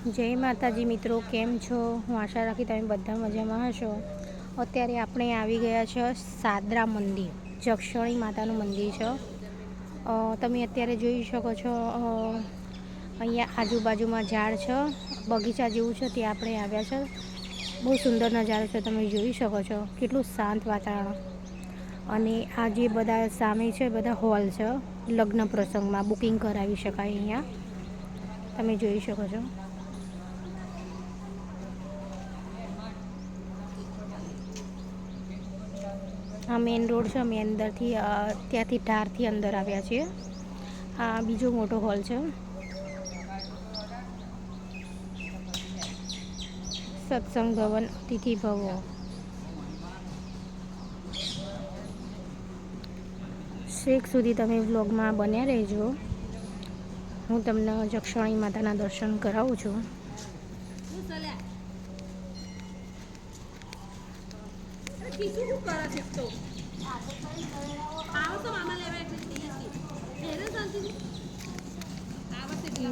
જય માતાજી મિત્રો, કેમ છો? હું આશા રાખી તમે બધા મજામાં હશો. અત્યારે આપણે આવી ગયા છે સાદરા મંદિર, જક્ષણી માતાનું મંદિર છે. તમે અત્યારે જોઈ શકો છો અહીંયા આજુબાજુમાં ઝાડ છે, બગીચા જેવું છે, ત્યાં આપણે આવ્યા છે. બહુ સુંદર નજારો છે, તમે જોઈ શકો છો કેટલું શાંત વાતાવરણ. અને આ જે બધા સામે છે બધા હોલ છે, લગ્ન પ્રસંગમાં બુકિંગ કરાવી શકાય. અહીંયા તમે જોઈ શકો છો. આ મેઇન રોડ છે, અમે અંદરથી ત્યાંથી ધારથી અંદર આવ્યા છીએ. આ બીજો મોટો હોલ છે, સત્સંગ ભવન, અતિથિ ભવો. છેક સુધી તમે વ્લોગમાં બન્યા રહેજો. હું તમને જક્ષણી માતાના દર્શન કરાવું છું.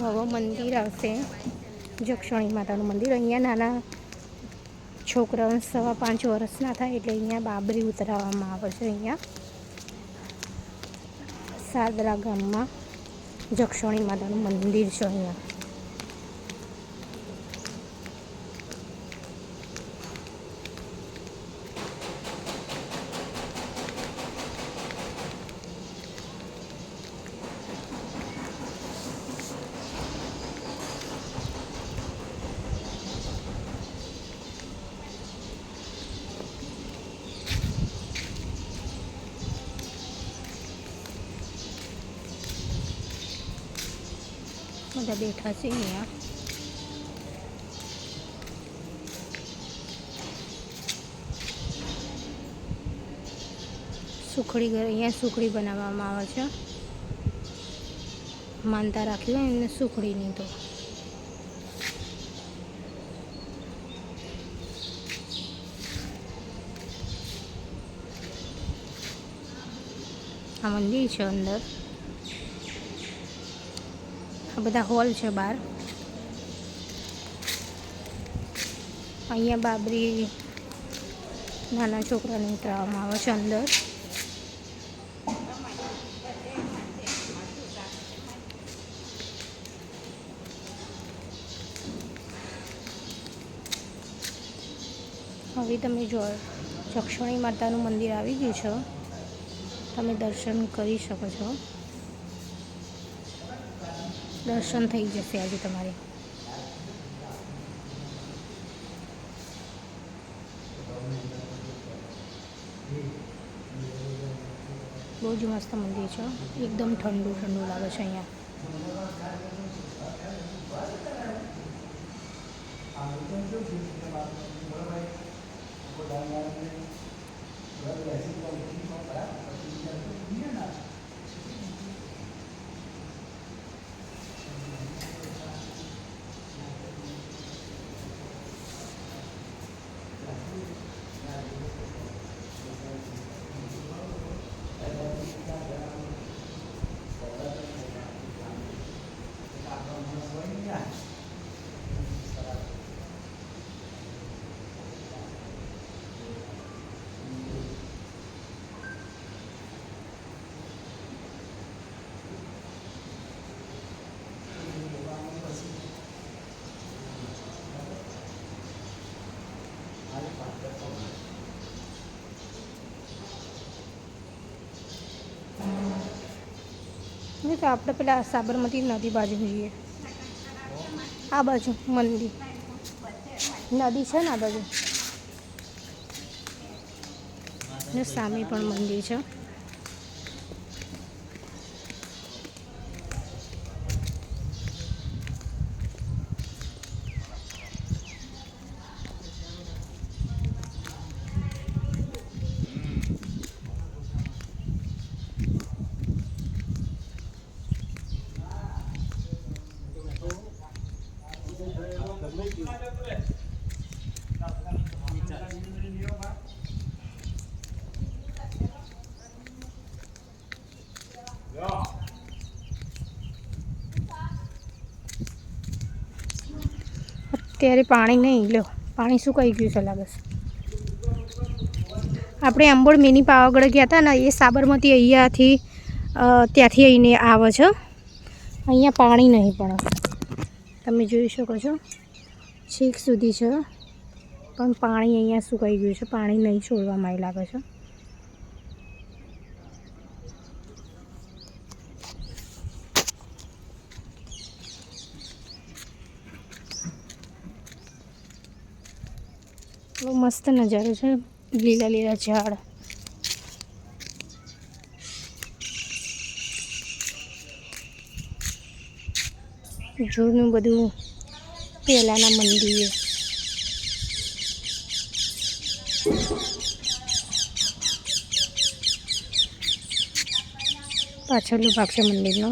હવે મંદિર આવશે, જક્ષણી માતાનું મંદિર. અહીંયા નાના છોકરાઓને 5.5 વર્ષના થાય એટલે અહીંયા બાબરી ઉતરાવવામાં આવે છે. અહીંયા સાદરા ગામમાં જક્ષણી માતાનું મંદિર છે. અહીંયા બધા બેઠા છે. અહીંયા અહીંયા સુખડી બનાવવામાં આવે છે. માનતા રાખી હોય એમને સુખડીની. તો આ મંદિર છે અંદર. આ બધા હોલ છે બહાર. અહીંયા બાબરી નાના છોકરાને ઉતરાવવામાં આવે છે અંદર. હવે તમે જો જક્ષણી માતાનું મંદિર આવી ગયું છે, તમે દર્શન કરી શકો છો. દર્શન થઈ જશે આજે તમારે. બહુ જ મસ્ત મંદિર છે, એકદમ ઠંડુ ઠંડુ લાગે છે અહીંયા. નહીં તો આપણે પેલા સાબરમતી નદી બાજુ જઈએ. આ બાજુ મંદિર, નદી છે ને આ બાજુ, ને સામે પણ મંદિર છે. અત્યારે પાણી નહીં, લો પાણી સુકાઈ ગયું છે લાગે છે. આપણે આંબોડ મિની પાવાગઢ ગયા હતા ને, એ સાબરમતી અહીંયાથી ત્યાંથી અહીંને આવે છે. અહીંયા પાણી નહીં, પણ તમે જોઈ શકો છો છેક સુધી છે, પણ પાણી અહીંયા સુકાઈ ગયું છે. પાણી નહીં છોડવામાં આવી લાગે છે. બહુ મસ્ત નજારો છે, લીલા લીલા ઝાડ. જૂનું બધું પહેલાંના મંદિર. પાછળનો ભાગ છે મંદિરનો.